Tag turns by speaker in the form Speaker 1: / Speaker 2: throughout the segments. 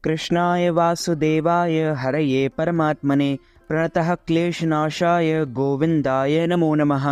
Speaker 1: कृष्णाय वासुदेवाय हरये परमात्मने प्रणतः क्लेशनाशाय गोविंदाय नमो नमः।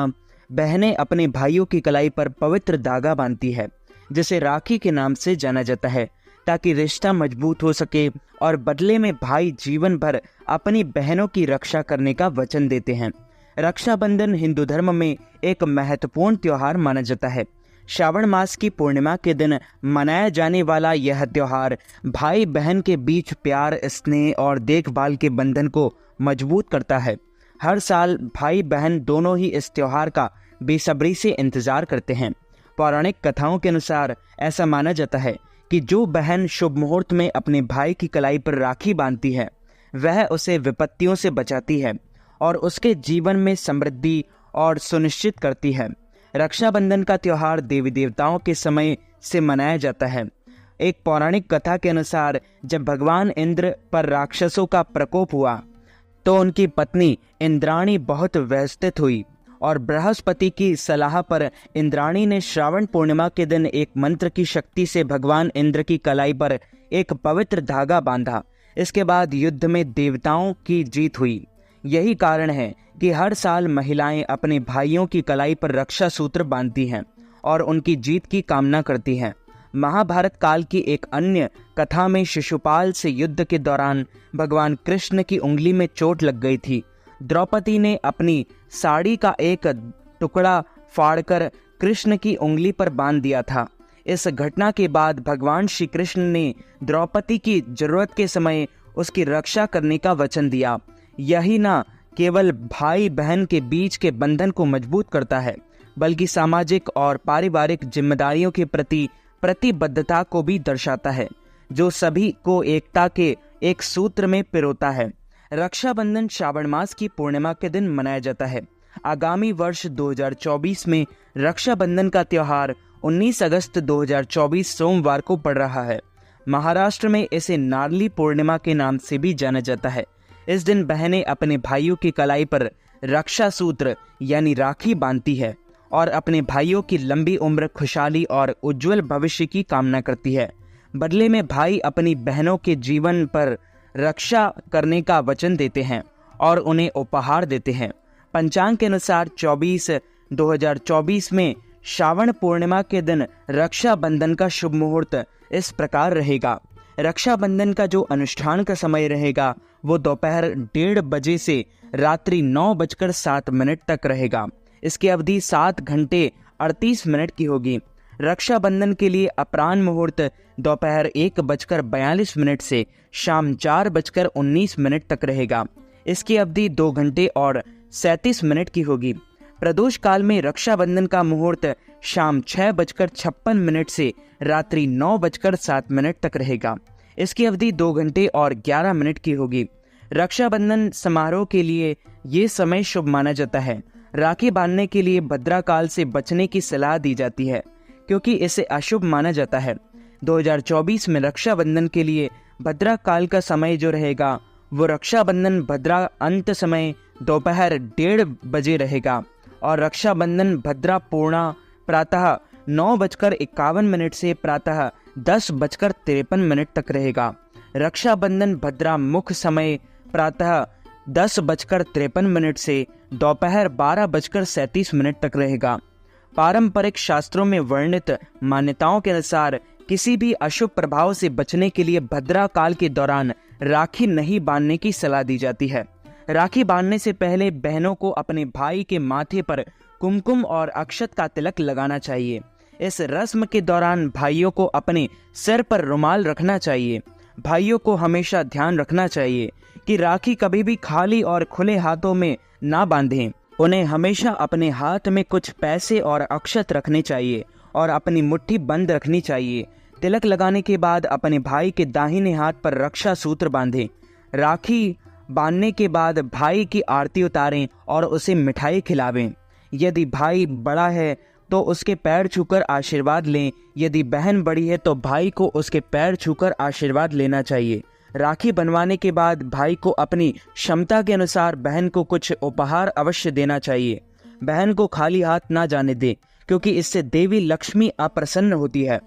Speaker 1: बहनें अपने भाइयों की कलाई पर पवित्र धागा बांधती है जिसे राखी के नाम से जाना जाता है, ताकि रिश्ता मजबूत हो सके और बदले में भाई जीवन भर अपनी बहनों की रक्षा करने का वचन देते हैं। रक्षाबंधन हिंदू धर्म में एक महत्वपूर्ण त्योहार माना जाता है। श्रावण मास की पूर्णिमा के दिन मनाया जाने वाला यह त्योहार भाई बहन के बीच प्यार, स्नेह और देखभाल के बंधन को मजबूत करता है। हर साल भाई बहन दोनों ही इस त्योहार का बेसब्री से इंतजार करते हैं। पौराणिक कथाओं के अनुसार ऐसा माना जाता है कि जो बहन शुभ मुहूर्त में अपने भाई की कलाई पर राखी बांधती है, वह उसे विपत्तियों से बचाती है और उसके जीवन में समृद्धि और सुनिश्चित करती है। रक्षाबंधन का त्योहार देवी देवताओं के समय से मनाया जाता है। एक पौराणिक कथा के अनुसार जब भगवान इंद्र पर राक्षसों का प्रकोप हुआ तो उनकी पत्नी इंद्राणी बहुत व्यथित हुई और बृहस्पति की सलाह पर इंद्राणी ने श्रावण पूर्णिमा के दिन एक मंत्र की शक्ति से भगवान इंद्र की कलाई पर एक पवित्र धागा बांधा। इसके बाद युद्ध में देवताओं की जीत हुई। यही कारण है कि हर साल महिलाएं अपने भाइयों की कलाई पर रक्षा सूत्र बांधती हैं और उनकी जीत की कामना करती हैं। महाभारत काल की एक अन्य कथा में शिशुपाल से युद्ध के दौरान भगवान कृष्ण की उंगली में चोट लग गई थी। द्रौपदी ने अपनी साड़ी का एक टुकड़ा फाड़कर कृष्ण की उंगली पर बांध दिया था। इस घटना के बाद भगवान श्री कृष्ण ने द्रौपदी की जरूरत के समय उसकी रक्षा करने का वचन दिया। यही न केवल भाई बहन के बीच के बंधन को मजबूत करता है, बल्कि सामाजिक और पारिवारिक जिम्मेदारियों के प्रति प्रतिबद्धता को भी दर्शाता है, जो सभी को एकता के एक सूत्र में पिरोता है। रक्षाबंधन श्रावण मास की पूर्णिमा के दिन मनाया जाता है। आगामी वर्ष 2024 में रक्षाबंधन का त्योहार 19 अगस्त 2024 सोमवार को पड़ रहा है। महाराष्ट्र में इसे नारली पूर्णिमा के नाम से भी जाना जाता है। इस दिन बहनें अपने भाइयों की कलाई पर रक्षा सूत्र यानी राखी बांधती है और अपने भाइयों की लंबी उम्र, खुशहाली और उज्जवल भविष्य की कामना करती है। बदले में भाई अपनी बहनों के जीवन पर रक्षा करने का वचन देते हैं और उन्हें उपहार देते हैं। पंचांग के अनुसार 24/2024 में श्रावण पूर्णिमा के दिन रक्षाबंधन का शुभ मुहूर्त इस प्रकार रहेगा। रक्षाबंधन का जो अनुष्ठान का समय रहेगा वो दोपहर 1:30 बजे से रात्रि 9:07 तक रहेगा। इसकी अवधि 7 घंटे 38 मिनट की होगी। रक्षाबंधन के लिए अपराह्न मुहूर्त दोपहर 1:42 से शाम 4:19 तक रहेगा। इसकी अवधि 2 घंटे और 37 मिनट की होगी। प्रदोष काल में रक्षाबंधन का मुहूर्त शाम 6:56 से रात्रि 9:07 तक रहेगा। इसकी अवधि 2 घंटे और 11 मिनट की होगी। रक्षाबंधन समारोह के लिए ये समय शुभ माना जाता है। राखी बांधने के लिए भद्रा काल से बचने की सलाह दी जाती है, क्योंकि इसे अशुभ माना जाता है। 2024 में रक्षाबंधन के लिए भद्रा काल का समय जो रहेगा वो रक्षाबंधन भद्रा अंत समय दोपहर 1:30 बजे रहेगा और रक्षाबंधन भद्रा पूर्णा प्रातः 9:51 से प्रातः 10:53 तक रहेगा। रक्षाबंधन भद्रा मुख्य समय प्रातः 10:53 से दोपहर 12:37 तक रहेगा। पारंपरिक शास्त्रों में वर्णित मान्यताओं के अनुसार किसी भी अशुभ प्रभाव से बचने के लिए भद्रा काल के दौरान राखी नहीं बांधने की सलाह दी जाती है। राखी बांधने से पहले बहनों को अपने भाई के माथे पर कुमकुम और अक्षत का तिलक लगाना चाहिए। इस रस्म के दौरान भाइयों को अपने सिर पर रुमाल रखना चाहिए। भाइयों को हमेशा ध्यान रखना चाहिए कि राखी कभी भी खाली और खुले हाथों में ना बांधें। उन्हें हमेशा अपने हाथ में कुछ पैसे और अक्षत रखने चाहिए और अपनी मुट्ठी बंद रखनी चाहिए। तिलक लगाने के बाद अपने भाई के दाहिने हाथ पर रक्षा सूत्र बांधें। राखी बांधने के बाद भाई की आरती उतारें और उसे मिठाई खिलावें। यदि भाई बड़ा है तो उसके पैर छूकर आशीर्वाद लें। यदि बहन बड़ी है तो भाई को उसके पैर छूकर आशीर्वाद लेना चाहिए। राखी बनवाने के बाद भाई को अपनी क्षमता के अनुसार बहन को कुछ उपहार अवश्य देना चाहिए। बहन को खाली हाथ ना जाने दे, क्योंकि इससे देवी लक्ष्मी अप्रसन्न होती है।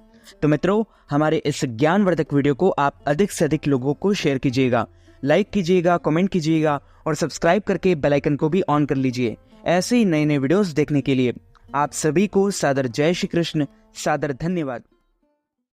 Speaker 1: तो मित्रों, हमारे इस ज्ञानवर्धक वीडियो को आप अधिक से अधिक लोगों को शेयर कीजिएगा, लाइक कीजिएगा, कमेंट कीजिएगा और सब्सक्राइब करके बेल आइकन को भी ऑन कर लीजिए। ऐसे ही नए नए वीडियोस देखने के लिए आप सभी को सादर जय श्री कृष्ण, सादर धन्यवाद।